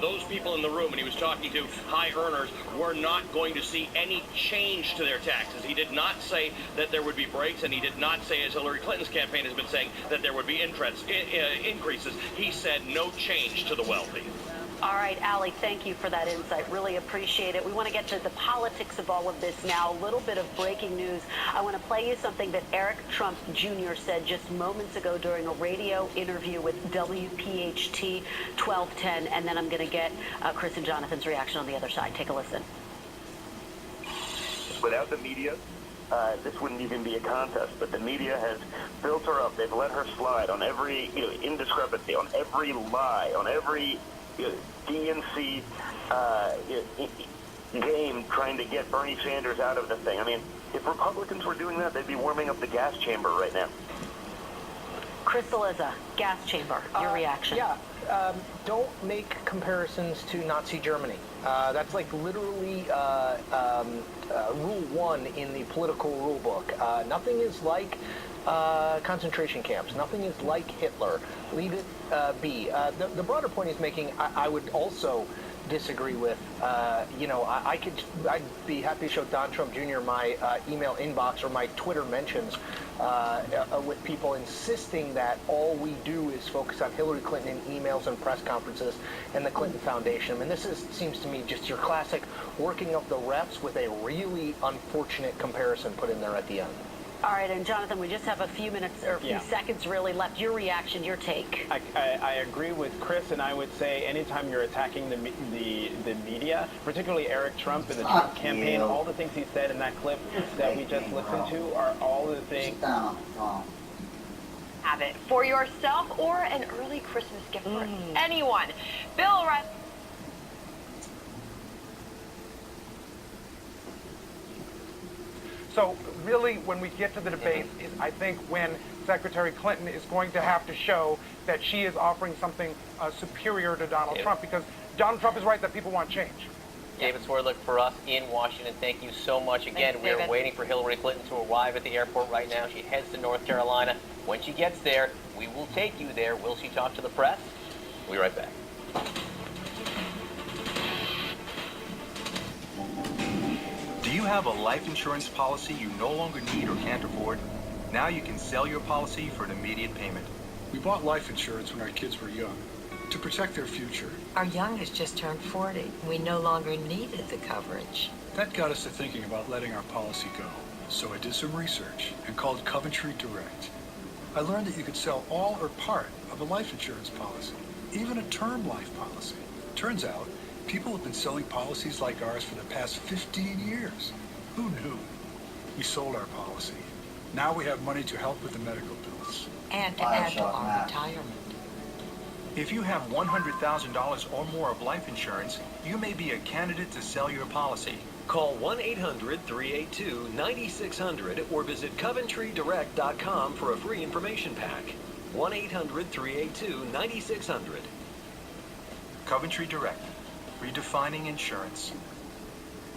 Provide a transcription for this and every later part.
those people in the room, and he was talking to high earners, were not going to see any change to their taxes. He did not say that there would be breaks, and he did not say, as Hillary Clinton's campaign has been saying, that there would be increases. He said no change to the wealthy. All right, Allie, thank you for that insight. Really appreciate it. We want to get to the politics of all of this now. A little bit of breaking news. I want to play you something that Eric Trump Jr. said just moments ago during a radio interview with WPHT 1210, and then I'm going to get Chris and Jonathan's reaction on the other side. Take a listen. Without the media, this wouldn't even be a contest, but the media has built her up. They've let her slide on every indiscrepancy, on every lie, on every DNC game trying to get Bernie Sanders out of the thing. I mean, if Republicans were doing that, they'd be warming up the gas chamber right now. Chris Cillizza, gas chamber, your reaction. Yeah, don't make comparisons to Nazi Germany. That's like literally rule 1 in the political rule book. Nothing is like concentration camps. Nothing is like Hitler. Leave it be. The broader point he's making, I would also disagree with. I'd be happy to show Don Trump Jr. my email inbox or my Twitter mentions with people insisting that all we do is focus on Hillary Clinton in emails and press conferences and the Clinton Foundation. I mean, this seems to me just your classic working of the refs with a really unfortunate comparison put in there at the end. All right, and Jonathan, we just have a few minutes or a few seconds really left. Your reaction, your take. I agree with Chris, and I would say anytime you're attacking the media, particularly Eric Trump and the Trump campaign, all the things he said in that clip that we just listened to are all the things. Have it for yourself or an early Christmas gift for anyone. Bill Russ. So really, when we get to the debate, is I think when Secretary Clinton is going to have to show that she is offering something superior to Donald Trump, because Donald Trump is right that people want change. David Swerlick for us in Washington. Thank you so much. Again, we're waiting for Hillary Clinton to arrive at the airport right now. She heads to North Carolina. When she gets there, we will take you there. Will she talk to the press? We'll be right back. Do you have a life insurance policy you no longer need or can't afford? Now you can sell your policy for an immediate payment. We bought life insurance when our kids were young, to protect their future. Our youngest just turned 40. We no longer needed the coverage. That got us to thinking about letting our policy go. So I did some research and called Coventry Direct. I learned that you could sell all or part of a life insurance policy, even a term life policy. Turns out, people have been selling policies like ours for the past 15 years. Who knew? We sold our policy. Now we have money to help with the medical bills. And to add to our retirement. If you have $100,000 or more of life insurance, you may be a candidate to sell your policy. Call 1-800-382-9600 or visit CoventryDirect.com for a free information pack. 1-800-382-9600. Coventry Direct. Redefining insurance.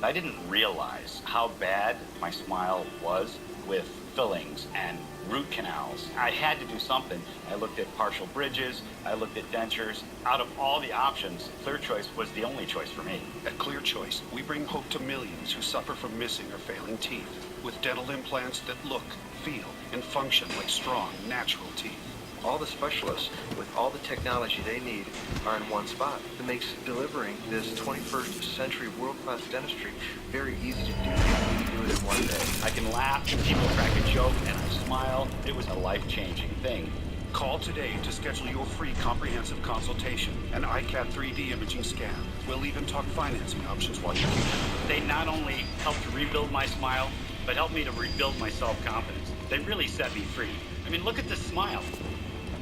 I didn't realize how bad my smile was with fillings and root canals. I had to do something. I looked at partial bridges, I looked at dentures. Out of all the options, Clear Choice was the only choice for me. At Clear Choice, we bring hope to millions who suffer from missing or failing teeth with dental implants that look, feel, and function like strong, natural teeth. All the specialists with all the technology they need are in one spot. It makes delivering this 21st century world-class dentistry very easy to do. You can do it in one day. I can laugh, people crack a joke, and I smile. It was a life-changing thing. Call today to schedule your free comprehensive consultation, an iCat 3D imaging scan. We'll even talk financing options while you're here. They not only helped to rebuild my smile, but helped me to rebuild my self-confidence. They really set me free. I mean, look at this smile.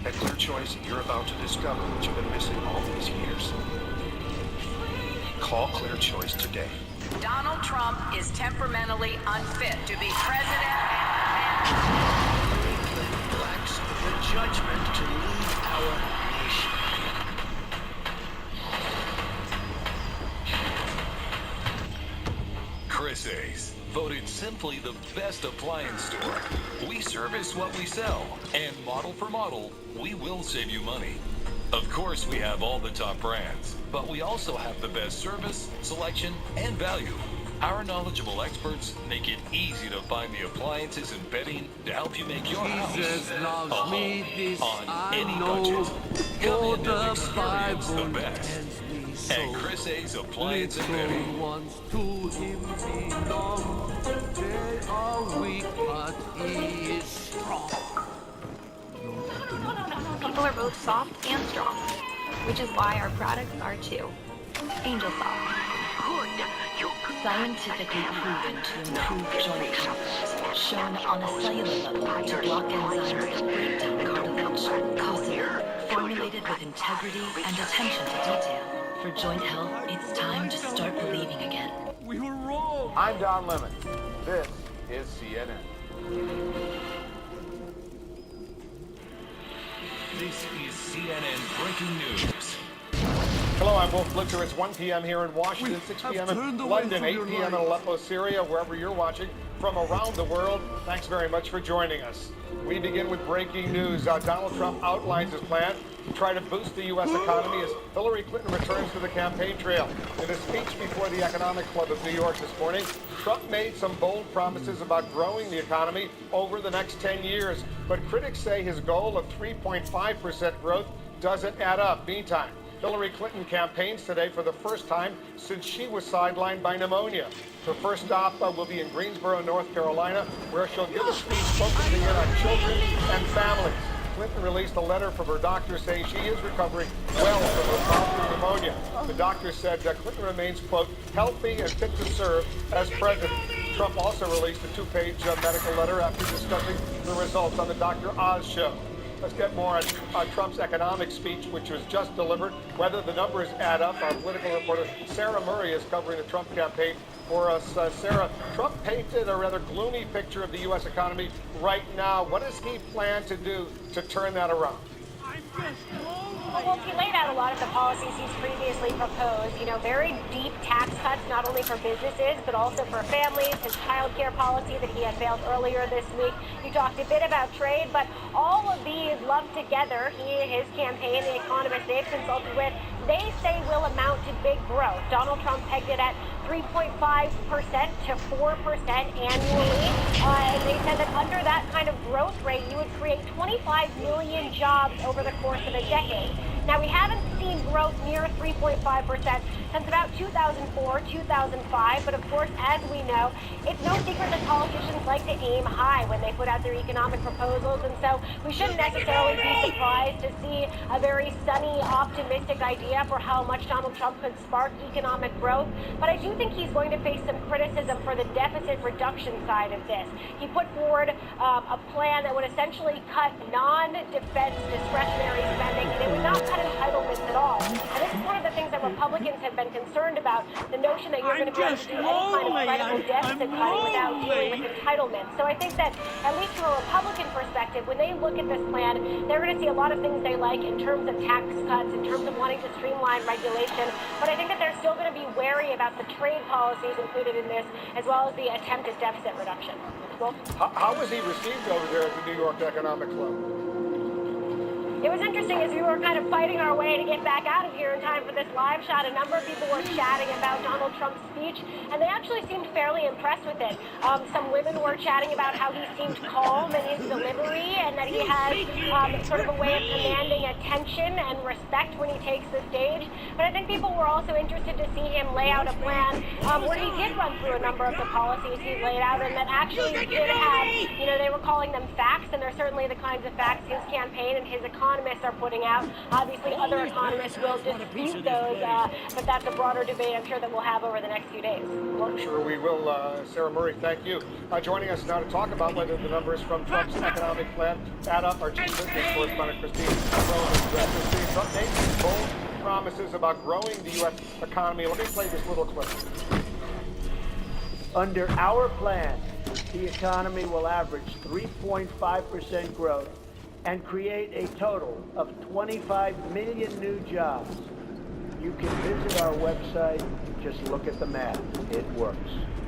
At Clear Choice, you're about to discover what you've been missing all these years. Call Clear Choice today. Donald Trump is temperamentally unfit to be president lacks the judgment to lead our nation. Chris Ace, voted simply the best appliance store. We service what we sell, and model for model, we will save you money. Of course, we have all the top brands, but we also have the best service, selection, and value. Our knowledgeable experts make it easy to find the appliances and bedding to help you make your house a home on any budget. Come in and experience the best at Chris A's Appliance and Bedding. Ones to him belong. They are weak, but he is strong. People are both soft and strong, which is why our products are too. Angel Soft. Scientifically proven to improve joint comfort. Shown on a cellular level to block enzymes that break down cartilage. Possible. Formulated with integrity and attention to detail. For joint health, it's time to start believing again. We were wrong. I'm Don Lemon. This is CNN. This is CNN Breaking News. Hello, I'm Wolf Blitzer. It's 1 p.m. here in Washington, 6 p.m. in London, 8 p.m. in Aleppo, Syria, wherever you're watching from around the world. Thanks very much for joining us. We begin with breaking news. Donald Trump outlines his plan to try to boost the U.S. economy as Hillary Clinton returns to the campaign trail. In a speech before the Economic Club of New York this morning, Trump made some bold promises about growing the economy over the next 10 years. But critics say his goal of 3.5% growth doesn't add up. Meantime, Hillary Clinton campaigns today for the first time since she was sidelined by pneumonia. Her first stop will be in Greensboro, North Carolina, where she'll give a speech focusing in on children and families. Clinton released a letter from her doctor saying she is recovering well from her bout of pneumonia. The doctor said that Clinton remains, quote, healthy and fit to serve as president. Trump also released a two-page medical letter after discussing the results on the Dr. Oz show. Let's get more on Trump's economic speech, which was just delivered. Whether the numbers add up, our political reporter Sarah Murray is covering the Trump campaign for us. Sarah, Trump painted a rather gloomy picture of the U.S. economy right now. What does he plan to do to turn that around? Well, he laid out a lot of the policies he's previously proposed. You know, very deep tax cuts, not only for businesses, but also for families. His child care policy that he had failed earlier this week. You talked a bit about trade, but all of these lumped together, he, his campaign, the economists they've consulted with, they say will amount to big growth. Donald Trump pegged it at 3.5% to 4% annually. And they said that under that kind of growth rate, you would create 25 million jobs over the course of a decade. Now, we haven't seen growth near 3.5% since about 2004, 2005. But of course, as we know, it's no secret that politicians like to aim high when they put out their economic proposals. And so we shouldn't necessarily be surprised to see a very sunny, optimistic idea for how much Donald Trump could spark economic growth. But I do think he's going to face some criticism for the deficit reduction side of this. He put forward a plan that would essentially cut non-defense discretionary spending, and it would not cut entitlements at all. And this is one of the things that Republicans have been concerned about, the notion that you're going to be able to do any kind of credible deficit cutting without dealing with entitlements. So I think that, at least from a Republican perspective, when they look at this plan, they're going to see a lot of things they like in terms of tax cuts, in terms of wanting to streamline regulation. But I think that they're still going to be wary about the trade policies included in this, as well as the attempt at deficit reduction. Well, how was he received over there at the New York Economic Club? It was interesting as we were kind of fighting our way to get back out of here in time for this live shot. A number of people were chatting about Donald Trump's speech, and they actually seemed fairly impressed with it. Some women were chatting about how he seemed calm in his delivery and that he has sort of a way of commanding attention and respect when he takes the stage. But I think people were also interested to see him lay out a plan where he did run through a number of the policies he laid out, and that actually did have, you know, they were calling them facts, and they're certainly the kinds of facts his campaign and his economists are putting out. Obviously, other economists will dispute those, but that's a broader debate I'm sure that we'll have over the next few days. Well, sure we will. Sarah Murray, thank you. Joining us now to talk about whether the numbers from Trump's economic plan add up, our chief business correspondent, Christine Roman. Christine, Trump made some bold promises about growing the U.S. economy. Let me play this little clip. Under our plan, the economy will average 3.5% growth and create a total of 25 million new jobs. You can visit our website, just look at the math. It works.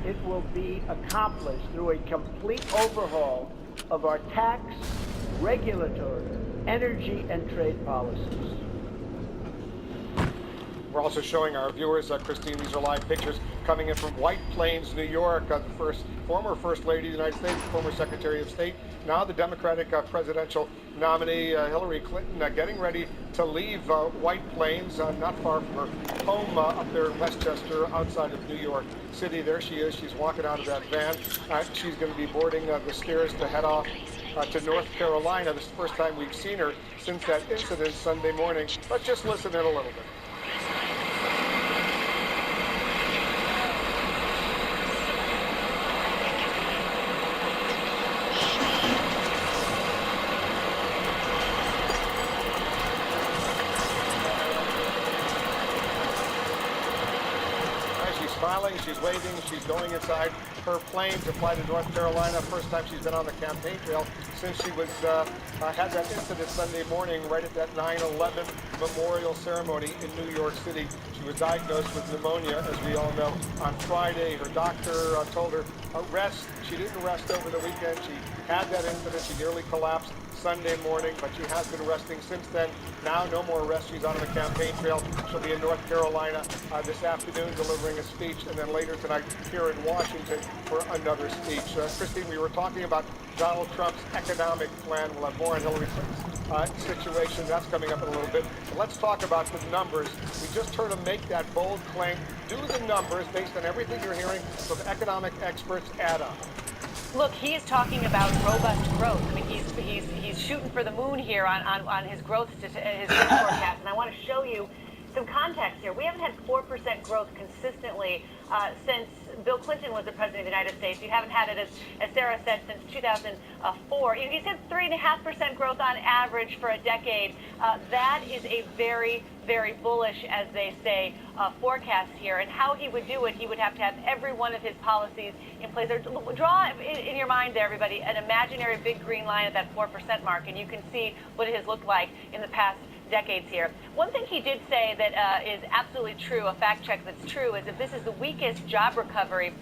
It will be accomplished through a complete overhaul of our tax, regulatory, energy, and trade policies. We're also showing our viewers, Christine, these are live pictures coming in from White Plains, New York. The former First Lady of the United States, former Secretary of State, now the Democratic presidential nominee, Hillary Clinton, getting ready to leave White Plains, not far from her home up there in Westchester, outside of New York City. There she is. She's walking out of that van. She's going to be boarding the stairs to head off to North Carolina. This is the first time we've seen her since that incident Sunday morning. Let's just listen in a little bit. Smiling, she's waving, she's going inside her plane to fly to North Carolina. First time she's been on the campaign trail since she was had that incident Sunday morning right at that 9/11 memorial ceremony in New York City. She was diagnosed with pneumonia, as we all know, on Friday. Her doctor told her rest. She didn't rest over the weekend. She had that incident. She nearly collapsed Sunday morning, but she has been resting since then. Now, no more rest. She's on the campaign trail. She'll be in North Carolina this afternoon delivering a speech, and then later tonight here in Washington for another speech. Christine, we were talking about Donald Trump's economic plan. We'll have more on Hillary Clinton's situation. That's coming up in a little bit. But let's talk about the numbers. We just heard him make that bold claim. Do the numbers, based on everything you're hearing from economic experts, add up? Look, he is talking about robust growth. I mean, he's shooting for the moon here on his growth forecast, and I want to show you some context here. We haven't had 4% growth consistently since Bill Clinton was the president of the United States. You haven't had it, as Sarah said, since 2004. He said 3.5% growth on average for a decade. That is a very, very bullish, as they say, forecast here. And how he would do it, he would have to have every one of his policies in place. Draw in your mind there, everybody, an imaginary big green line at that 4% mark, and you can see what it has looked like in the past decades here. One thing he did say that is absolutely true, a fact check that's true, is that this is the weakest job recovery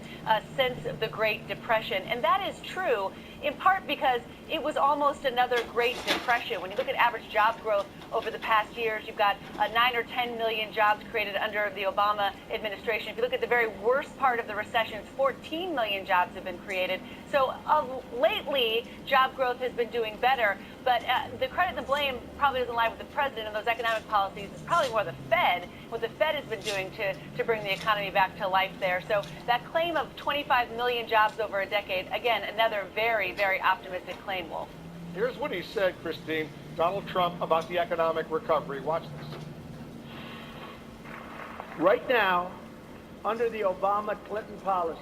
since the Great Depression. And that is true in part because it was almost another Great Depression. When you look at average job growth over the past years, you've got 9 or 10 million jobs created under the Obama administration. If you look at the very worst part of the recession, 14 million jobs have been created. So lately, job growth has been doing better. But the credit and the blame probably doesn't lie with the president and those economic policies. It's probably more the Fed, what the Fed has been doing to bring the economy back to life there. So that claim of 25 million jobs over a decade, again, another very, very optimistic claim, Wolf. Here's what he said, Christine, Donald Trump, about the economic recovery. Watch this. Right now, under the Obama-Clinton policies,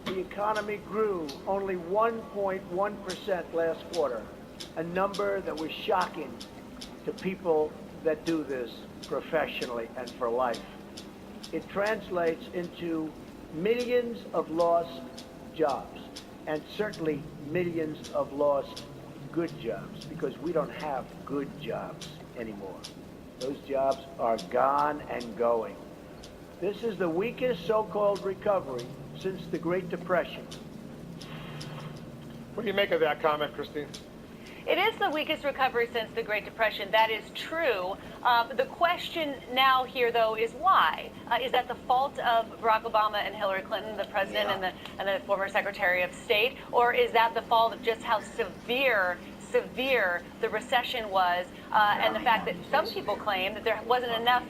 the economy grew only 1.1% last quarter, a number that was shocking to people that do this professionally and for life. It translates into millions of lost jobs, and certainly millions of lost good jobs, because we don't have good jobs anymore. Those jobs are gone and going. This is the weakest so-called recovery since the Great Depression. What do you make of that comment, Christine? It is the weakest recovery since the Great Depression. That is true. The question now here, though, is why? Is that the fault of Barack Obama and Hillary Clinton, the president and the former Secretary of State? Or is that the fault of just how severe the recession was, and the fact that some people claim that there wasn't enough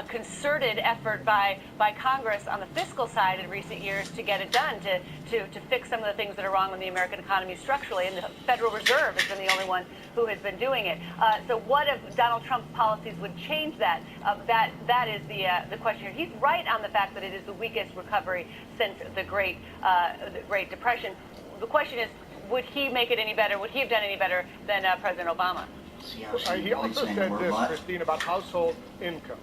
concerted effort by Congress on the fiscal side in recent years to get it done, to fix some of the things that are wrong with the American economy structurally, and the Federal Reserve has been the only one who has been doing it. So what if Donald Trump's policies would change that? That is the question here. He's right on the fact that it is the weakest recovery since the Great Depression. The question is, would he make it any better? Would he have done any better than President Obama? He also said this, Christine, about household income.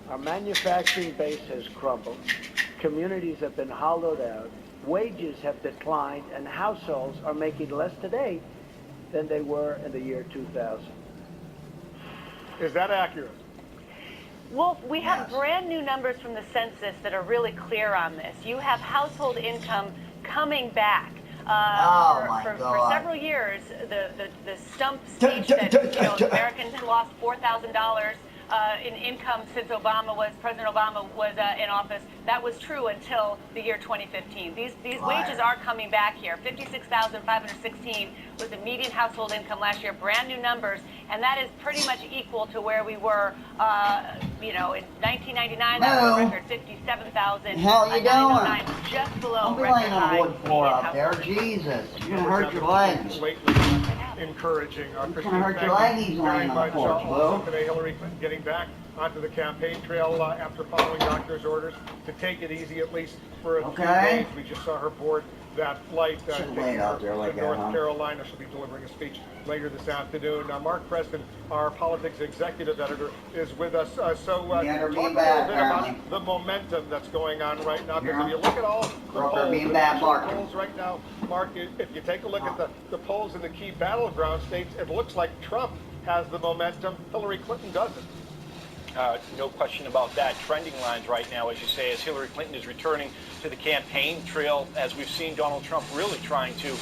Our manufacturing base has crumbled. Communities have been hollowed out. Wages have declined, and households are making less today than they were in the year 2000. Is that accurate? Well, we have brand new numbers from the census that are really clear on this. You have household income coming back. For several years, the stump speech that Americans lost $4,000 in income since President Obama was in office. That was true until the year 2015. These wages are coming back here. 56,516 was the median household income last year. Brand new numbers, and that is pretty much equal to where we were, in 1999. That was a record 57,000. Hell you doing? Just below Don't be record laying on high a wood floor median up there. household income. Jesus, you're gonna hurt your legs. Encouraging. It's gonna hurt your legs laying on the porch, Also Lou. today, Hillary Clinton getting back onto the campaign trail after following doctor's orders to take it easy at least for a few days. We just saw her board that flight Should've laid out there like to that, North huh? Carolina. She'll be delivering a speech later this afternoon. Mark Preston, our politics executive editor, is with us. Talk a little bit about the momentum that's going on right now. Because if you look at all the polls right now, Mark, if you take a look at the polls in the key battleground states, it looks like Trump has the momentum. Hillary Clinton doesn't. No question about that. Trending lines right now, as you say, as Hillary Clinton is returning to the campaign trail, as we've seen Donald Trump really trying to,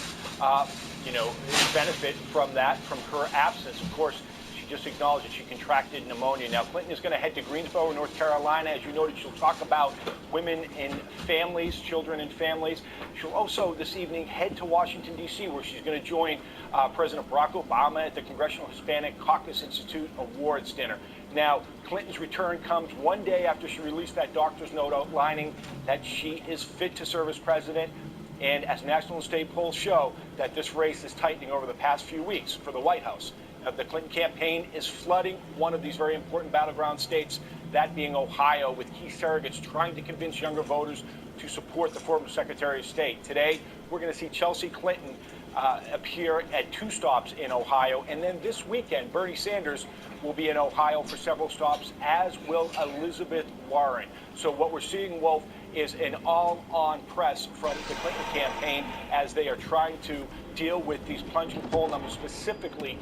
benefit from that, from her absence. Of course, she just acknowledged that she contracted pneumonia. Now, Clinton is going to head to Greensboro, North Carolina. As you noted, she'll talk about women and families, children and families. She'll also, this evening, head to Washington, D.C., where she's going to join President Barack Obama at the Congressional Hispanic Caucus Institute Awards dinner. Now, Clinton's return comes one day after she released that doctor's note outlining that she is fit to serve as president. And as national and state polls show, that this race is tightening over the past few weeks for the White House. The Clinton campaign is flooding one of these very important battleground states, that being Ohio, with key surrogates trying to convince younger voters to support the former Secretary of State. Today, we're going to see Chelsea Clinton appear at 2 stops in Ohio. And then this weekend, Bernie Sanders will be in Ohio for several stops, as will Elizabeth Warren. So what we're seeing, Wolf, is an all-on press from the Clinton campaign as they are trying to deal with these plunging poll numbers, specifically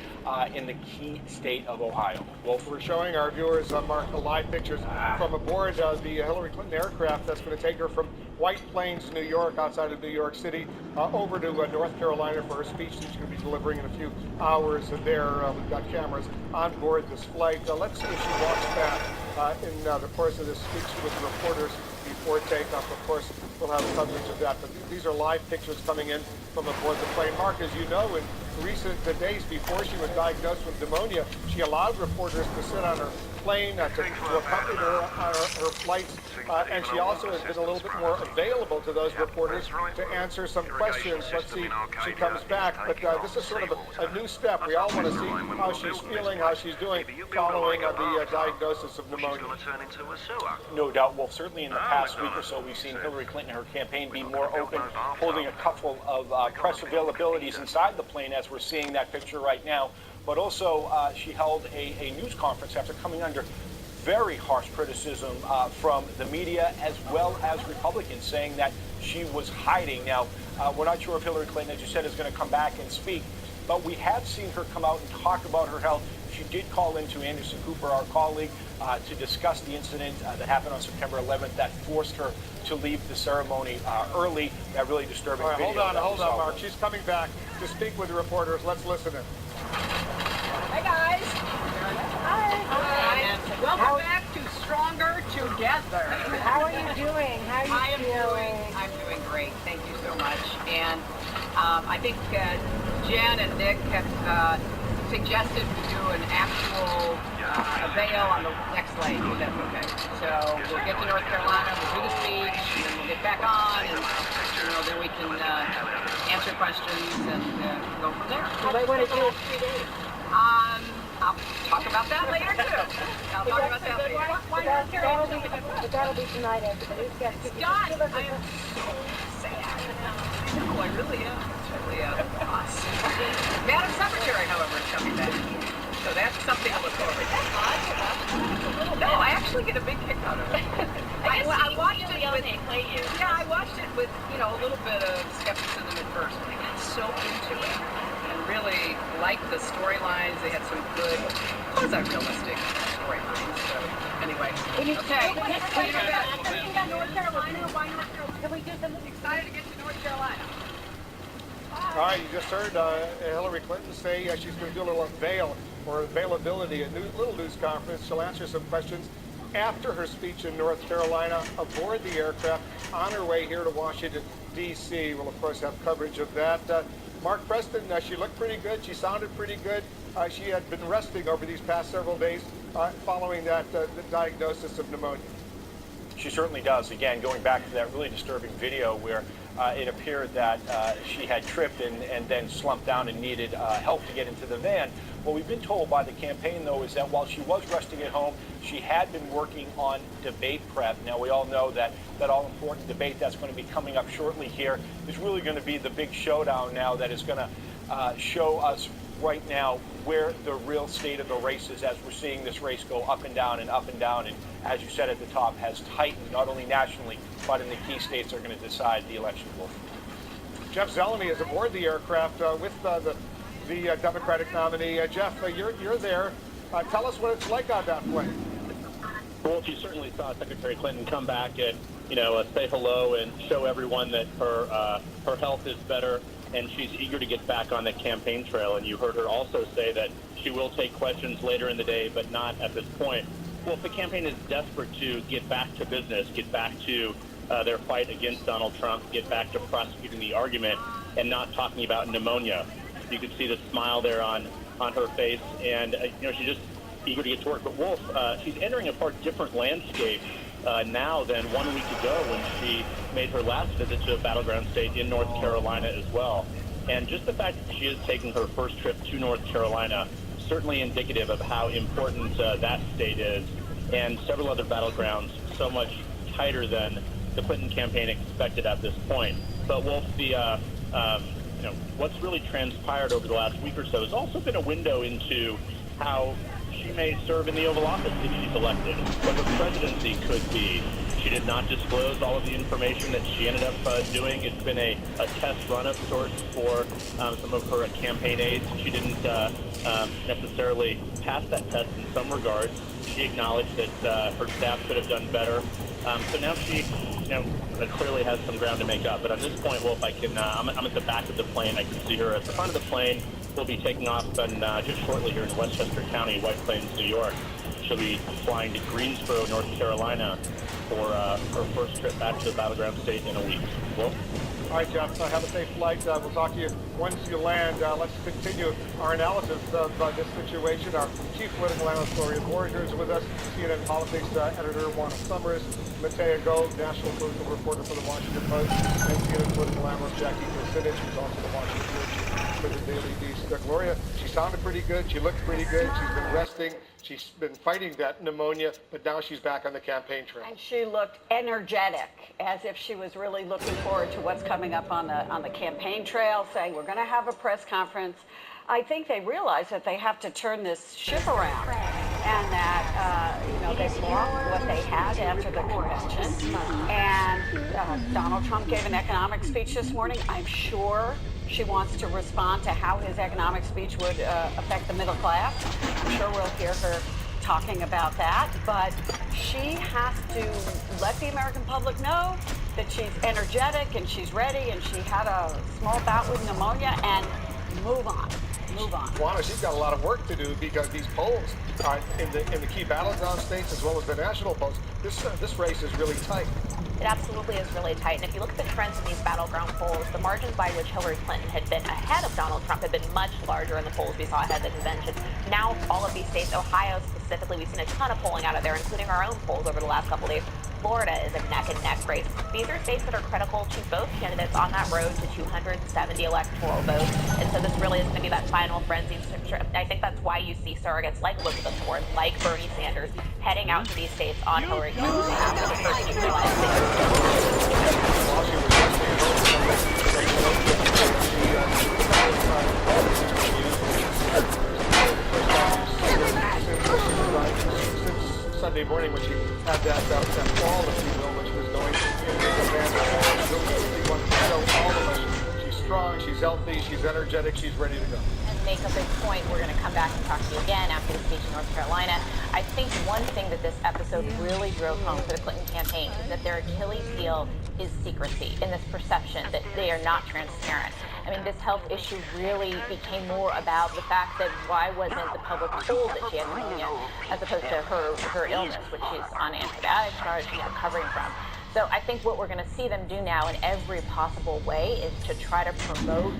in the key state of Ohio. Wolf, we're showing our viewers, Mark, the live pictures from aboard the Hillary Clinton aircraft that's going to take her from White Plains, New York, outside of New York City, over to North Carolina for her speech she's going to be delivering in a few hours there. We've got cameras on board this flight. Let's see if she walks back in the course of this speech with reporters before takeoff. Of course, we'll have coverage of that. But these are live pictures coming in from aboard the plane. Mark, as you know, in recent days before she was diagnosed with pneumonia, she allowed reporters to sit on her plane to accompany her on her flights. And she also has been a little bit more available to those reporters to answer some questions. Let's see if she comes back. But this is sort of a new step. We all want to see how she's feeling, how she's doing following the diagnosis of pneumonia. No doubt. Well, certainly in the past week or so, we've seen Hillary Clinton and her campaign be more open, holding a couple of press availabilities inside the plane, as we're seeing that picture right now. But also, she held a news conference after coming under very harsh criticism from the media as well as Republicans, saying that she was hiding. Now, we're not sure if Hillary Clinton, as you said, is going to come back and speak, but we have seen her come out and talk about her health. She did call into Anderson Cooper, our colleague, to discuss the incident that happened on September 11th that forced her to leave the ceremony early. That really disturbing video. Hold on, Mark. She's coming back to speak with the reporters. Let's listen in. Hey, guys. Hi. And welcome back to Stronger Together. How are you doing? How are you feeling? I'm doing great. Thank you so much. And I think Jen and Nick have suggested we do an actual avail on the next leg, if that's okay. So we'll get to North Carolina, we'll do the speech, and then we'll get back on, and then we can answer questions and go from there. What do you want to do in 3 days? I'll talk about that later too. I'll talk about that later. That'll be tonight, everybody. Scott, I am so sad. No, I really am. It's really Madam Secretary, however, is coming back. So that's something to look forward to. No, I actually get a big kick out of it. I watched it with, I watched it with, a little bit of skepticism at first, but I got so into it and really liked the storylines. They had some good, quasi-realistic storylines. So anyway, okay. North Carolina. Why North Carolina? Can we do something? Excited to get to North Carolina. All right, you just heard Hillary Clinton say she's going to do a little veil or availability at Little News Conference. She'll answer some questions after her speech in North Carolina aboard the aircraft on her way here to Washington, D.C. We'll, of course, have coverage of that. Mark Preston, she looked pretty good. She sounded pretty good. She had been resting over these past several days following that the diagnosis of pneumonia. She certainly does. Again, going back to that really disturbing video where it appeared that she had tripped and then slumped down and needed help to get into the van. What we've been told by the campaign, though, is that while she was resting at home, she had been working on debate prep. Now, we all know that that all-important debate that's going to be coming up shortly here is really going to be the big showdown now that is going to show us right now where the real state of the race is, as we're seeing this race go up and down and up and down, and as you said at the top, has tightened not only nationally but in the key states are going to decide the election. Jeff Zeleny is aboard the aircraft with the Democratic nominee. Jeff, you're there. Tell us what it's like on that plane. Well, she certainly saw Secretary Clinton come back and say hello and show everyone that her health is better, and she's eager to get back on the campaign trail. And you heard her also say that she will take questions later in the day, but not at this point. Well, if the campaign is desperate to get back to business, get back to their fight against Donald Trump, get back to prosecuting the argument and not talking about pneumonia, you can see the smile there on her face, and she's just eager to get to work. But Wolf, she's entering a far different landscape now than 1 week ago when she made her last visit to a battleground state in North Carolina as well. And just the fact that she is taking her first trip to North Carolina, certainly indicative of how important that state is, and several other battlegrounds so much tighter than the Clinton campaign expected at this point. But Wolf, what's really transpired over the last week or so has also been a window into how she may serve in the Oval Office if she's elected, what her presidency could be. She did not disclose all of the information that she ended up doing. It's been a test run of sorts for some of her campaign aides. She didn't necessarily pass that test in some regards. She acknowledged that her staff could have done better. So now she clearly has some ground to make up. But at this point, Wolf, I'm at the back of the plane. I can see her at the front of the plane. We'll be taking off just shortly here in Westchester County, White Plains, New York. She'll be flying to Greensboro, North Carolina for her first trip back to the battleground state in a week. Wolf? All right, Jeff, have a safe flight. We'll talk to you once you land. Let's continue our analysis of this situation. Our chief political analyst, Gloria Borger, is with us. CNN politics editor, Juana Summers. Matea Gove, national political reporter for the Washington Post. And CNN political analyst, Jackie Kucinich, who's also the Washington Post for the Daily Beast. Gloria, she sounded pretty good. She looked pretty good. She's been resting. She's been fighting that pneumonia, but now she's back on the campaign trail. And she looked energetic, as if she was really looking forward to what's coming up on the campaign trail, saying we're going to have a press conference. I think they realize that they have to turn this ship around, and that they've lost what they had after the convention. And Donald Trump gave an economic speech this morning. I'm sure she wants to respond to how his economic speech would affect the middle class. I'm sure we'll hear her talking about that, but she has to let the American public know that she's energetic and she's ready, and she had a small bout with pneumonia, and move on. Juana, she's got a lot of work to do, because these polls in the key battleground states as well as the national polls, this race is really tight. It absolutely is really tight. And if you look at the trends in these battleground polls, the margins by which Hillary Clinton had been ahead of Donald Trump had been much larger in the polls we saw ahead of the convention. Now, all of these states, Ohio specifically, we've seen a ton of polling out of there, including our own polls over the last couple of days. Florida is a neck-and-neck race. These are states that are critical to both candidates on that road to 270 electoral votes. And so this really is going to be that final frenzy. I think that's why you see surrogates like Elizabeth Warren, like Bernie Sanders, heading out to these states on Hillary Clinton's behalf for the first time in their lives. Sunday morning when she had that fall, if you will, when she was going she's strong, she's healthy, she's energetic, she's ready to go. And make a big point. We're going to come back and talk to you again after the speech in North Carolina. I think one thing that this episode really drove home for the Clinton campaign is that their Achilles heel is secrecy, and this perception that they are not transparent. I mean, this health issue really became more about the fact that why wasn't the public told that she had pneumonia as opposed to her illness, which she's on antibiotics, she's recovering from. So I think what we're going to see them do now in every possible way is to try to promote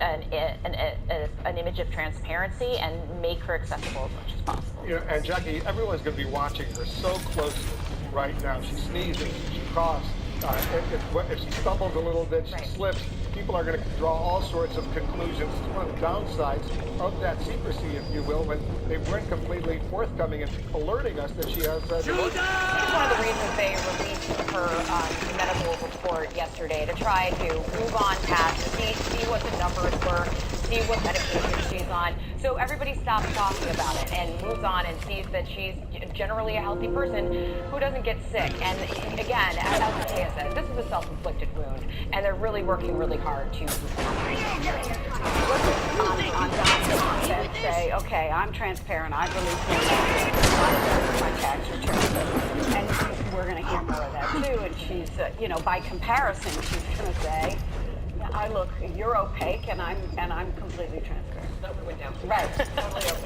an image of transparency and make her accessible as much as possible. You know, and Jackie, everyone's going to be watching her so closely right now. She sneezes, she coughs. If she stumbles a little bit, she slips. People are going to draw all sorts of conclusions. It's one of the downsides of that secrecy, if you will, when they weren't completely forthcoming and alerting us that she has pneumonia. It's one of the reasons they released her medical report yesterday, to try to move on past, see what the numbers were, see what medication she's on. So everybody stops talking about it and moves on and sees that she's generally a healthy person who doesn't get sick. And again, as Matea says, this is a self-inflicted wound, and they're really working really hard to say, okay, I'm transparent, I've released my tax returns, and we're going to hear more of that too. And she's, you know, by comparison, she's going to say, yeah, you're opaque, and I'm completely transparent. That went down. Right.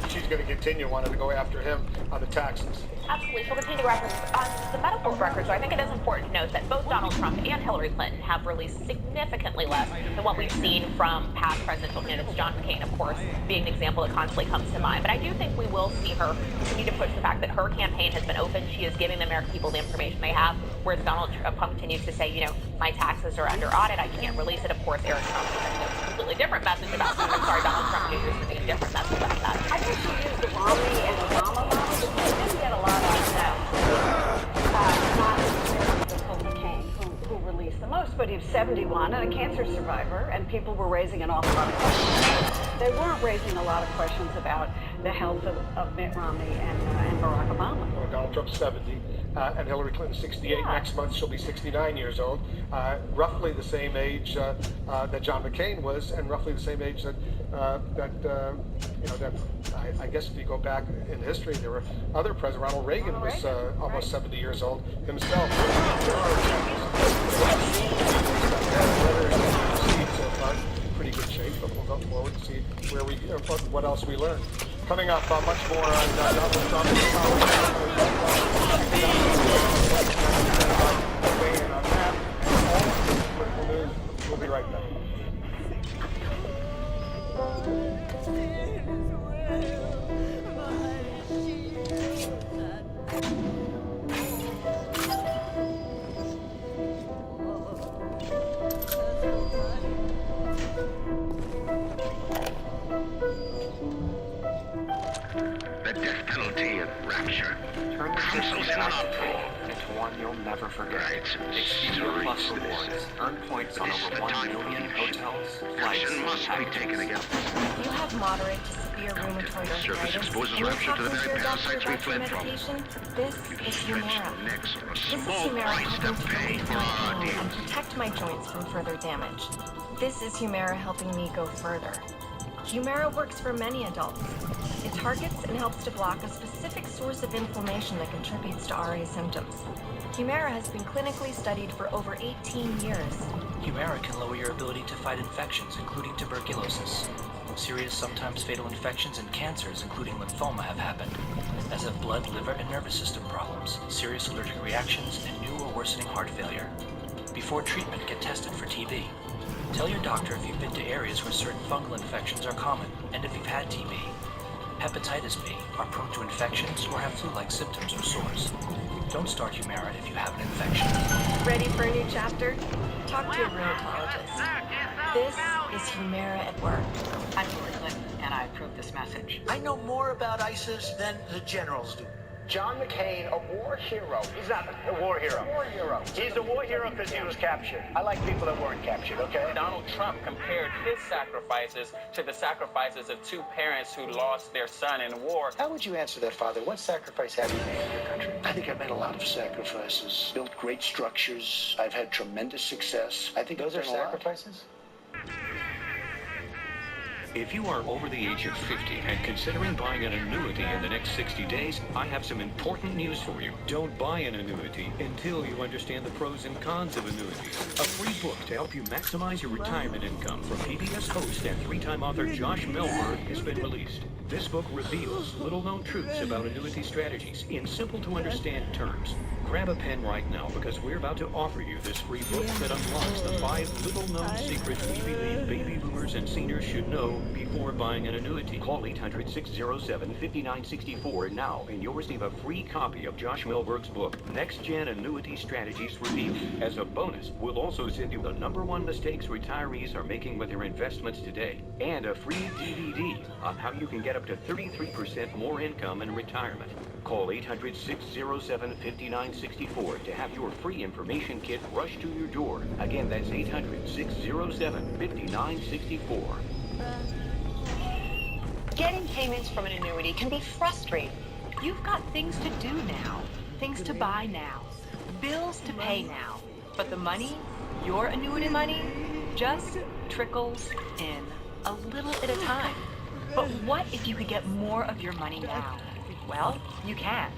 She's going to continue wanting to go after him on the taxes. Absolutely. She'll continue to reference the medical records. So I think it is important to note that both Donald Trump and Hillary Clinton have released significantly less than what we've seen from past presidential candidates. John McCain, of course, being an example that constantly comes to mind. But I do think we will see her continue to push the fact that her campaign has been open. She is giving the American people the information they have, whereas Donald Trump continues to say, you know, my taxes are under audit, I can't release it. Of course, Eric Trump is sending a completely different message about that. I'm sorry, Donald Trump Jr. is sending a different message about that. I think she used the Romney and Obama model, but she didn't get a lot out of that. Not McCain, who released the most, but he was 71 and a cancer survivor, and people were raising an awful lot of questions. They weren't raising a lot of questions about the health of Mitt Romney and Barack Obama. Well, Donald Trump's 70, and Hillary Clinton's 68. Yeah. Next month she'll be 69 years old, roughly the same age that John McCain was, and roughly the same age that I guess if you go back in history, there were other presidents. Ronald Reagan was almost 70 years old himself. There are so far, pretty good shape, but we'll go forward and see where what else we learn. Coming up, much more on Donald Trump and weighing on that and all of this political news. We'll be right back. The death penalty and rapture. Turn the system into one you'll never forget. Expedia Plus rewards. Earn points on over 1 million hotels, flights, must be taken again. If you have moderate to severe rheumatoid arthritis exposes and you're rapture to the talking very to a doctor parasites we about your fled from. medication, this is Humira. This is Humira helping to relieve my pain and protect my joints from further damage. This is Humira helping me go further. Humira works for many adults. It targets and helps to block a specific source of inflammation that contributes to RA symptoms. Humira has been clinically studied for over 18 years. Humira can lower your ability to fight infections, including tuberculosis. Serious, sometimes fatal infections and cancers, including lymphoma, have happened, as have blood, liver, and nervous system problems, serious allergic reactions, and new or worsening heart failure. Before treatment, get tested for TB. Tell your doctor if you've been to areas where certain fungal infections are common, and if you've had TB. Hepatitis B, are prone to infections, or have flu-like symptoms or sores. Don't start Humira if you have an infection. Ready for a new chapter? Talk to your rheumatologist. This is Humira at work. I'm Hillary Clinton, and I approve this message. I know more about ISIS than the generals do. John McCain, a war hero. He's not a war hero. War hero. He's a war hero because he was captured. I like people that weren't captured, okay? Donald Trump compared his sacrifices to the sacrifices of two parents who lost their son in war. How would you answer that, Father? What sacrifice have you made for your country? I think I've made a lot of sacrifices. Built great structures. I've had tremendous success. I think those are sacrifices? If you are over the age of 50 and considering buying an annuity in the next 60 days, I have some important news for you. Don't buy an annuity until you understand the pros and cons of annuities. A free book to help you maximize your retirement income from PBS host and three-time author Josh Melberg has been released. This book reveals little-known truths about annuity strategies in simple-to-understand terms. Grab a pen right now because we're about to offer you this free book that unlocks the 5 little-known secrets we believe baby boomers and seniors should know before buying an annuity. Call 800-607-5964 now and you'll receive a free copy of Josh Melberg's book, Next Gen Annuity Strategies Revealed. As a bonus, we'll also send you the #1 mistakes retirees are making with their investments today and a free DVD on how you can get up to 33% more income in retirement. Call 800-607-5964 to have your free information kit rushed to your door. Again, that's 800-607-5964. Getting payments from an annuity can be frustrating. You've got things to do now, things to buy now, bills to pay now. But the money, your annuity money, just trickles in a little at a time. But what if you could get more of your money now? Well, you can.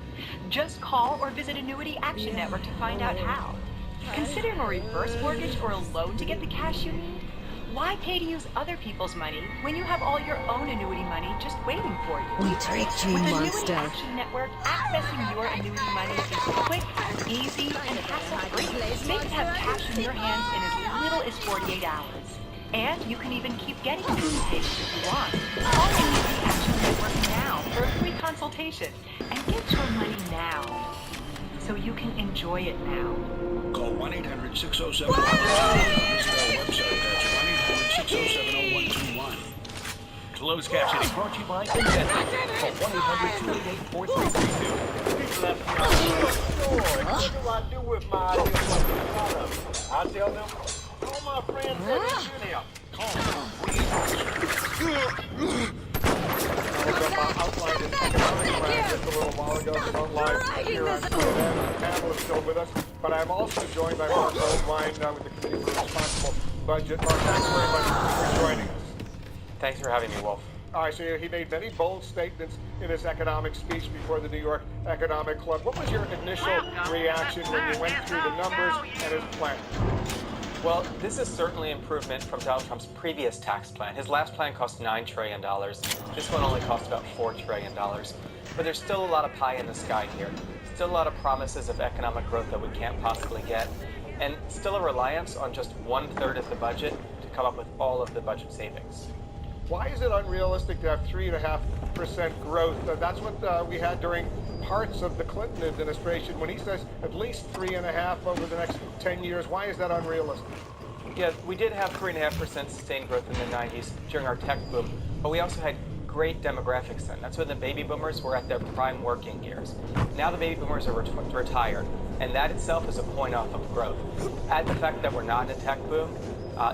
Just call or visit Annuity Action Network to find out how. Considering a reverse mortgage or a loan to get the cash you need? Why pay to use other people's money when you have all your own annuity money just waiting for you? We tricked you, With monster. Annuity Action Network, accessing your annuity money is quick, easy, and hassle-free. They can have cash in your hands in as little as 48 hours. And you can even keep getting annuity payments if you want. Call Annuity Action Network now for a free consultation and get your money now so you can enjoy it now. Call 1-800-607-0121. Visit our website. That's 1-800-607-0121. Closed captioning brought to you by Inventor. Call 1-800-288-4332. What do I do with my ideas? I tell them, all my friends that are here. Call for free. I outlined an economic plan just a little while ago that online here on CNN. The panel is still with us, but I'm also joined by Mark Goldwine with the Committee for Responsible Budget. Mark, thanks very much for joining us. Thanks for having me, Wolf. All right, so he made many bold statements in his economic speech before the New York Economic Club. What was your initial reaction when you went through the numbers and his plan? Well, this is certainly improvement from Donald Trump's previous tax plan. His last plan cost $9 trillion. This one only cost about $4 trillion. But there's still a lot of pie in the sky here. Still a lot of promises of economic growth that we can't possibly get. And still a reliance on just 1/3 of the budget to come up with all of the budget savings. Why is it unrealistic to have 3.5% growth? That's what we had during parts of the Clinton administration. When he says at least 3.5% over the next 10 years, why is that unrealistic? Yeah, we did have 3.5% sustained growth in the 90s during our tech boom, but we also had great demographics then. That's when the baby boomers were at their prime working years. Now the baby boomers are retired, and that itself is a point off of growth. Add the fact that we're not in a tech boom,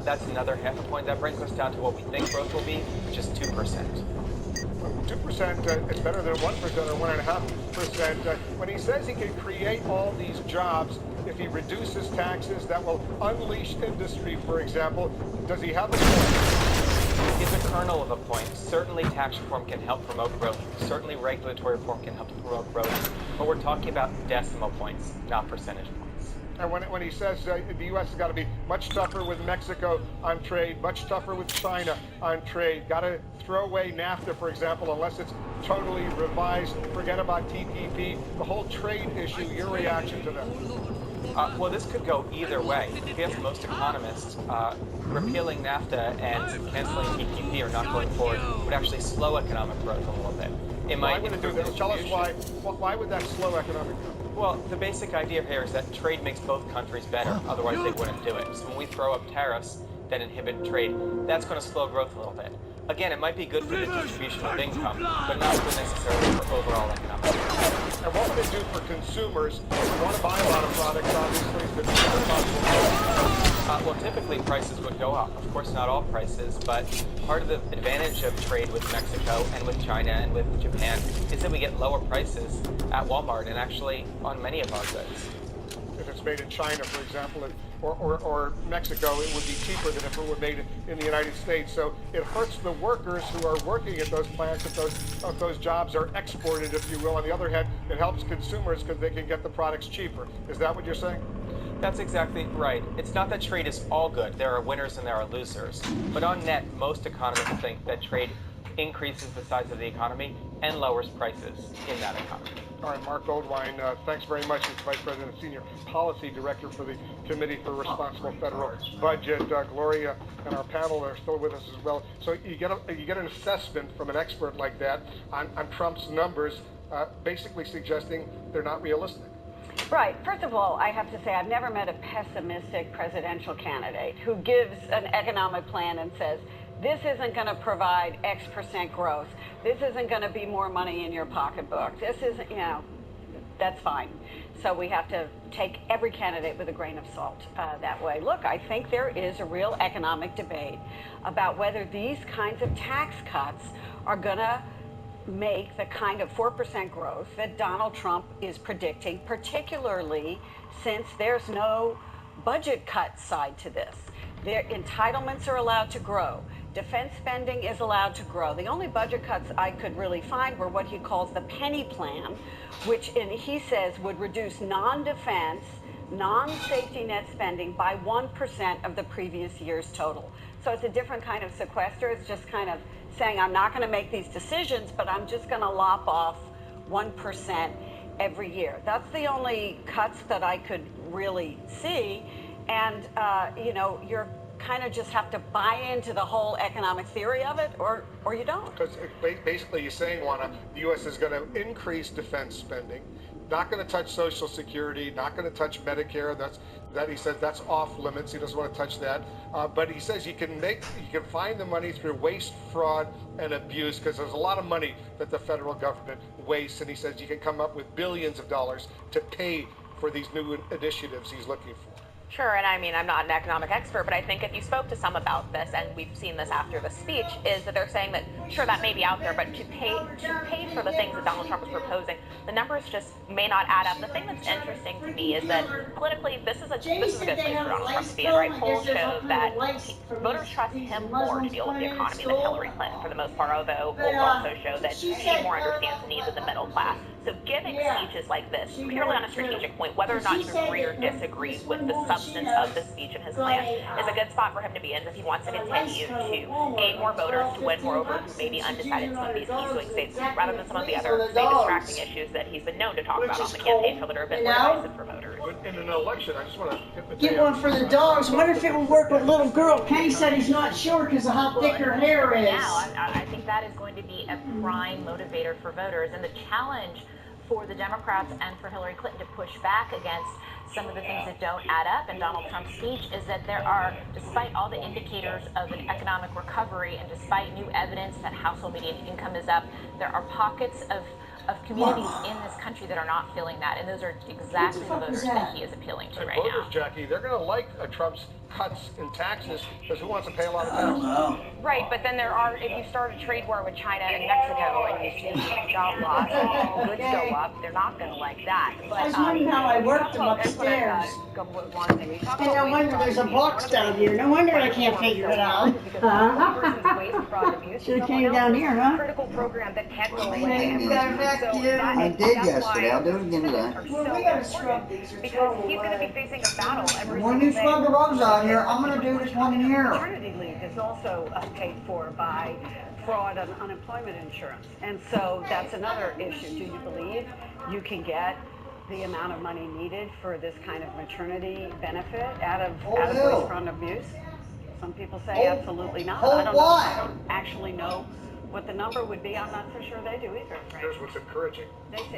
that's another half a point. That brings us down to what we think growth will be, which is 2%. 2% is better than 1% or 1.5%. When he says he can create all these jobs, if he reduces taxes, that will unleash industry, for example, does he have a point? It's a kernel of a point. Certainly tax reform can help promote growth. Certainly regulatory reform can help promote growth. But we're talking about decimal points, not percentage points. And when he says the U.S. has got to be much tougher with Mexico on trade, much tougher with China on trade, got to throw away NAFTA, for example, unless it's totally revised, forget about TPP, the whole trade issue, your reaction to that? Well, this could go either way. If you ask most economists, repealing NAFTA and canceling TPP or not going forward would actually slow economic growth a little bit. Why would it do that? Tell us why. Why would that slow economic growth? Well, the basic idea here is that trade makes both countries better. Otherwise, they wouldn't do it. So when we throw up tariffs that inhibit trade, that's going to slow growth a little bit. Again, it might be good for the distribution of income, but not good necessarily for overall economic growth. And what would it do for consumers who want to buy a lot of products, obviously, but possible? Well, typically prices would go up. Of course, not all prices, but part of the advantage of trade with Mexico and with China and with Japan is that we get lower prices at Walmart and actually on many of our goods. if it's made in China, for example, or Mexico, it would be cheaper than if it were made in the United States. So it hurts the workers who are working at those plants if those jobs are exported, if you will. On the other hand, it helps consumers because they can get the products cheaper. Is that what you're saying? That's exactly right. It's not that trade is all good. There are winners and there are losers. But on net, most economists think that trade increases the size of the economy and lowers prices in that economy. All right, Mark Goldwein, thanks very much. He's Vice President and Senior Policy Director for the Committee for Responsible Federal Budget. Gloria and our panel are still with us as well. So you get an assessment from an expert like that on Trump's numbers, basically suggesting they're not realistic. Right. First of all, I have to say I've never met a pessimistic presidential candidate who gives an economic plan and says, this isn't going to provide X% growth. This isn't going to be more money in your pocketbook. This isn't, that's fine. So we have to take every candidate with a grain of salt that way. Look, I think there is a real economic debate about whether these kinds of tax cuts are going to make the kind of 4% growth that Donald Trump is predicting, particularly since there's no budget cut side to this. Their entitlements are allowed to grow. Defense spending is allowed to grow. The only budget cuts I could really find were what he calls the penny plan, which he says would reduce non-defense, non-safety net spending by 1% of the previous year's total. So it's a different kind of sequester. It's just kind of saying, I'm not going to make these decisions, but I'm just going to lop off 1% every year. That's the only cuts that I could really see. And, you're kind of just have to buy into the whole economic theory of it, or you don't. Because basically you're saying, Juana, the U.S. is going to increase defense spending, not going to touch Social Security, not going to touch Medicare. He says that's off limits. He doesn't want to touch that. But he says you can find the money through waste, fraud, and abuse, because there's a lot of money that the federal government wastes. And he says you can come up with billions of dollars to pay for these new initiatives he's looking for. Sure, and I mean, I'm not an economic expert, but I think if you spoke to some about this, and we've seen this after the speech, is that they're saying that, sure, that may be out there, but to pay for the things that Donald Trump is proposing, the numbers just may not add up. The thing that's interesting to me is that politically, this is a good place for Donald Trump to be in, right? Polls show that voters trust him more to deal with the economy than Hillary Clinton, for the most part, although polls also show that he more understands the needs of the middle class. So giving speeches like this, purely on a strategic point, whether or not you agree or disagree with the substance of the speech and his plan, is a good spot for him to be in if he wants to continue to gain more voters, to win more over who may be undecided in some of these key swing states, rather than some of the other, say, distracting issues that he's been known to talk about on the campaign trail that are a bit more divisive for voters. In an election, I just want to get one for the dogs. I wonder if it would work with little girl. Kenny said he's not sure because of how thick her hair is. Now, I think that is going to be a prime motivator for voters, and the challenge for the Democrats and for Hillary Clinton to push back against some of the things that don't add up in Donald Trump's speech is that there are, despite all the indicators of an economic recovery and despite new evidence that household median income is up, there are pockets of communities in this country that are not feeling that, and those are exactly the voters that he is appealing to right now. Jackie, they're going to like Trump's cuts in taxes because who wants to pay a lot of taxes? Right, but then there are, if you start a trade war with China and Mexico and you see job loss and goods go up, they're not going to like that. But, I was wondering how I worked them upstairs. And no wonder there's a box down here. No wonder I can't figure it out. Should have came down here, huh? Critical program that can't go away. I did yesterday. I'll do it again today. Well, we gotta scrub these because he's going to be facing a battle every When single you day. scrub the bugs out here, I'm going to do this one year. Maternity leave is also paid for by fraud on unemployment insurance. And so that's another issue. Do you believe you can get the amount of money needed for this kind of maternity benefit out of boyfriend abuse? Some people say absolutely not. I don't actually know what the number would be. I'm not so sure they do either. Right? Here's what's encouraging.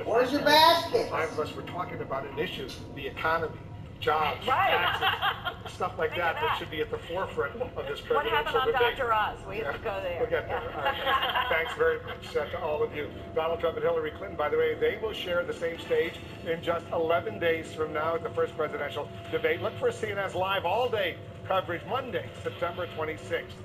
Where's your basket? Five of us were talking about an issue, the economy, jobs, Right. taxes, stuff like that should be at the forefront of this presidential What happened on debate. Dr. Oz? We have to go there. We'll get there. All right. Thanks very much to all of you. Donald Trump and Hillary Clinton, by the way, they will share the same stage in just 11 days from now at the first presidential debate. Look for CNN's live all-day coverage Monday, September 26th.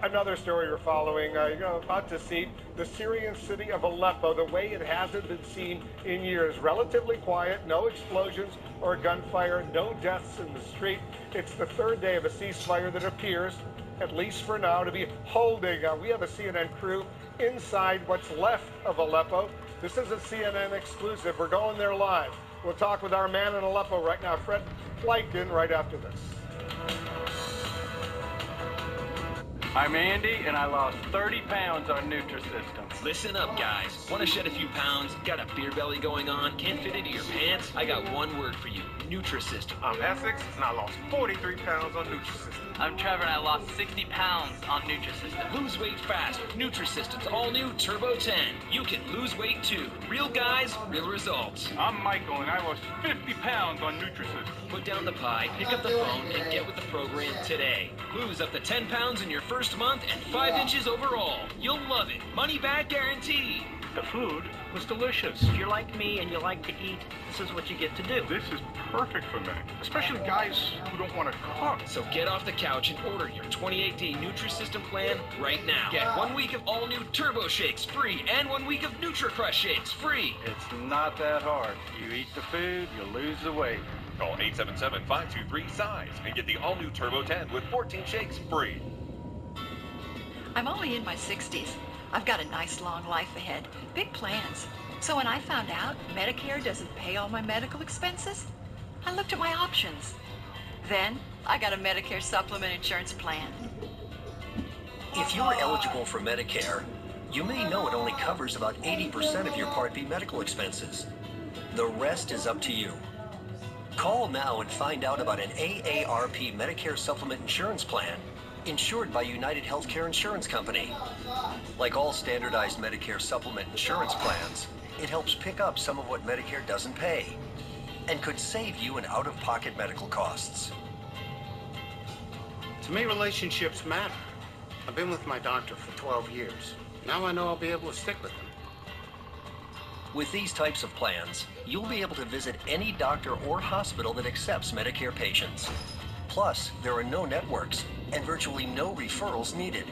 Another story we're following, you're about to see the Syrian city of Aleppo the way it hasn't been seen in years. Relatively quiet, no explosions or gunfire, no deaths in the street. It's the third day of a ceasefire that appears, at least for now, to be holding. We have a CNN crew inside what's left of Aleppo. This is a CNN exclusive. We're going there live. We'll talk with our man in Aleppo right now, Fred Fleichten, right after this. I'm Andy, and I lost 30 pounds on Nutrisystem. Listen up, guys. Want to shed a few pounds? Got a beer belly going on? Can't fit into your pants? I got one word for you. Nutrisystem. I'm Essex, and I lost 43 pounds on Nutrisystem. I'm Trevor, and I lost 60 pounds on Nutrisystem. Lose weight fast with Nutrisystem's all-new Turbo 10. You can lose weight, too. Real guys, real results. I'm Michael, and I lost 50 pounds on Nutrisystem. Put down the pie, pick up the phone, and get with the program today. Lose up to 10 pounds in your first month and 5 inches overall. You'll love it. Money back guarantee. The food was delicious. If you're like me and you like to eat, this is what you get to do. This is perfect for me, especially guys who don't want to cook. So get off the couch and order your 28-day Nutrisystem plan right now. Get 1 week of all-new Turbo Shakes free and 1 week of NutriCrush Shakes free. It's not that hard. You eat the food, you lose the weight. Call 877-523-SIZE and get the all-new Turbo 10 with 14 shakes free. I'm only in my 60s. I've got a nice long life ahead, big plans. So when I found out Medicare doesn't pay all my medical expenses, I looked at my options. Then I got a Medicare supplement insurance plan. If you're eligible for Medicare, you may know it only covers about 80% of your Part B medical expenses. The rest is up to you. Call now and find out about an AARP Medicare supplement insurance plan insured by United Healthcare Insurance Company. Like all standardized Medicare supplement insurance plans, it helps pick up some of what Medicare doesn't pay and could save you in out-of-pocket medical costs. To me, relationships matter. I've been with my doctor for 12 years. Now I know I'll be able to stick with him. With these types of plans, you'll be able to visit any doctor or hospital that accepts Medicare patients. Plus, there are no networks and virtually no referrals needed.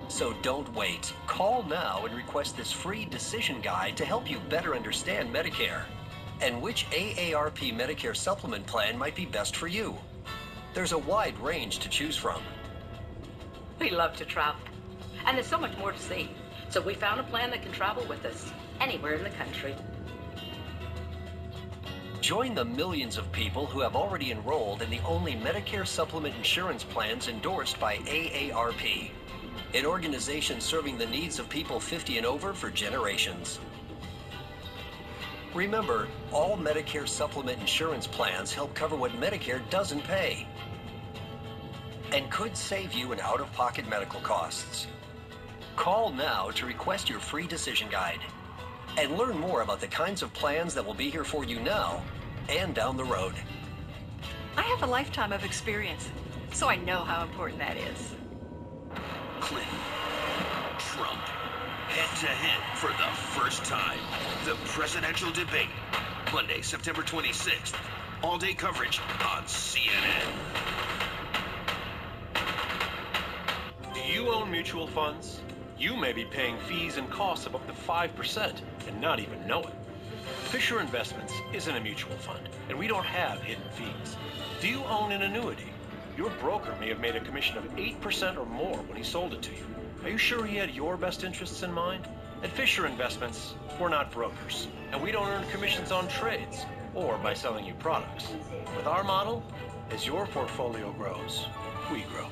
So don't wait. Call now and request this free decision guide to help you better understand Medicare and which AARP Medicare supplement plan might be best for you. There's a wide range to choose from. We love to travel, and there's so much more to see. So we found a plan that can travel with us anywhere in the country. Join the millions of people who have already enrolled in the only Medicare supplement insurance plans endorsed by AARP, an organization serving the needs of people 50 and over for generations. Remember, all Medicare supplement insurance plans help cover what Medicare doesn't pay and could save you in out-of-pocket medical costs. Call now to request your free decision guide and learn more about the kinds of plans that will be here for you now and down the road. I have a lifetime of experience, so I know how important that is. Clinton, Trump, head-to-head for the first time. The presidential debate, Monday, September 26th. All-day coverage on CNN. Do you own mutual funds? You may be paying fees and costs of up to 5% and not even know it. Fisher Investments isn't a mutual fund, and we don't have hidden fees. Do you own an annuity? Your broker may have made a commission of 8% or more when he sold it to you. Are you sure he had your best interests in mind? At Fisher Investments, we're not brokers, and we don't earn commissions on trades or by selling you products. With our model, as your portfolio grows, we grow.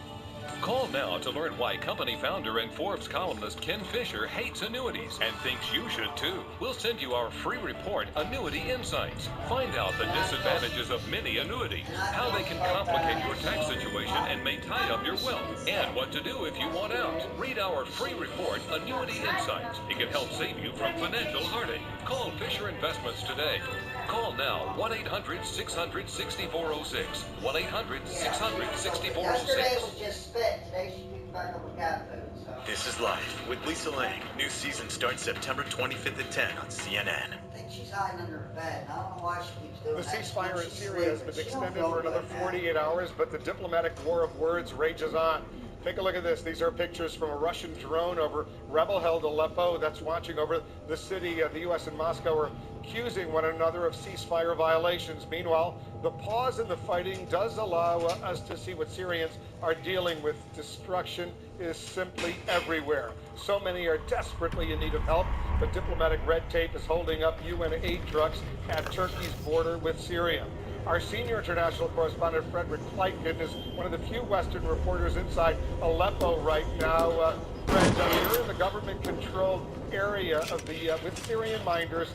Call now to learn why company founder and Forbes columnist Ken Fisher hates annuities and thinks you should too. We'll send you our free report, Annuity Insights. Find out the disadvantages of many annuities, how they can complicate your tax situation and may tie up your wealth, and what to do if you want out. Read our free report, Annuity Insights. It can help save you from financial heartache. Call Fisher Investments today. Call now, 1-800-600-6406. 1-800-600-6406. This is Life with Lisa Lang. New season starts September 25th at 10 on CNN. I think she's hiding under her bed. I don't know why she keeps doing The that. ceasefire in Syria has been extended for another 48 hours, but the diplomatic war of words rages on. Take a look at this. These are pictures from a Russian drone over rebel-held Aleppo that's watching over the city. The U.S. and Moscow are accusing one another of ceasefire violations. Meanwhile, the pause in the fighting does allow us to see what Syrians are dealing with. Destruction is simply everywhere. So many are desperately in need of help, but diplomatic red tape is holding up UN aid trucks at Turkey's border with Syria. Our senior international correspondent, Frederick Pleitgen, is one of the few Western reporters inside Aleppo right now. Fred, you're in the government-controlled area of the with Syrian minders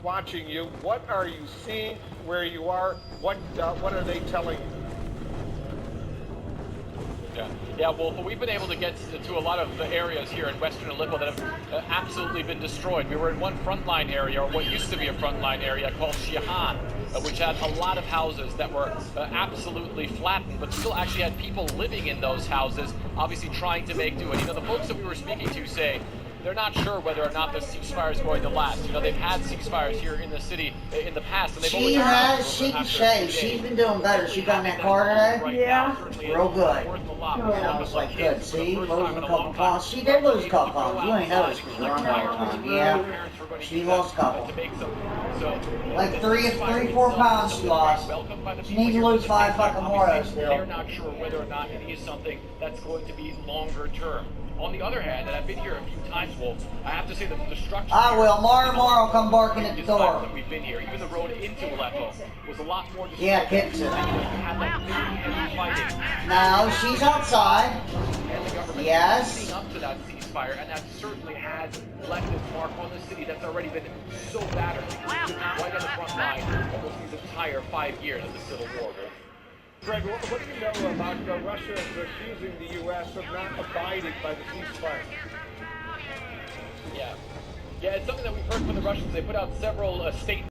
watching you. What are you seeing where you are? What are they telling you? Yeah, Wolf, we've been able to get to a lot of the areas here in western Aleppo that have absolutely been destroyed. We were in one frontline area, or what used to be a frontline area, called Shihan, which had a lot of houses that were absolutely flattened, but still actually had people living in those houses, obviously trying to make do. And, the folks that we were speaking to say they're not sure whether or not the ceasefire is going to last. They've had ceasefires here in the city in the past, and they've she's been doing better. She got in that car today? Yeah. Real good. I was like, good. See, losing a couple pounds. She did lose a couple pounds. You ain't noticed because we're on overtime. Yeah. She lost a couple. Like 4 pounds she lost. She needs to lose 5 fucking more though still. They're not sure whether or not it is something that's going to be longer term. On the other hand, and I've been here a few times, Wolf, I have to say that the destruction... I will. Tomorrow come barking at the door. That we've been here. Even the road into Aleppo was a lot more... Yeah, kicks it. No, she's outside. Yes. Leading up to that ceasefire, and that certainly has left its mark on the city that's already been so battered. Right on the front line almost these entire 5 years of the Civil War, Wolf. Greg, what do you know about Russia accusing the U.S. of not abiding by the ceasefire? Yeah, it's something that we've heard from the Russians. They put out several statements.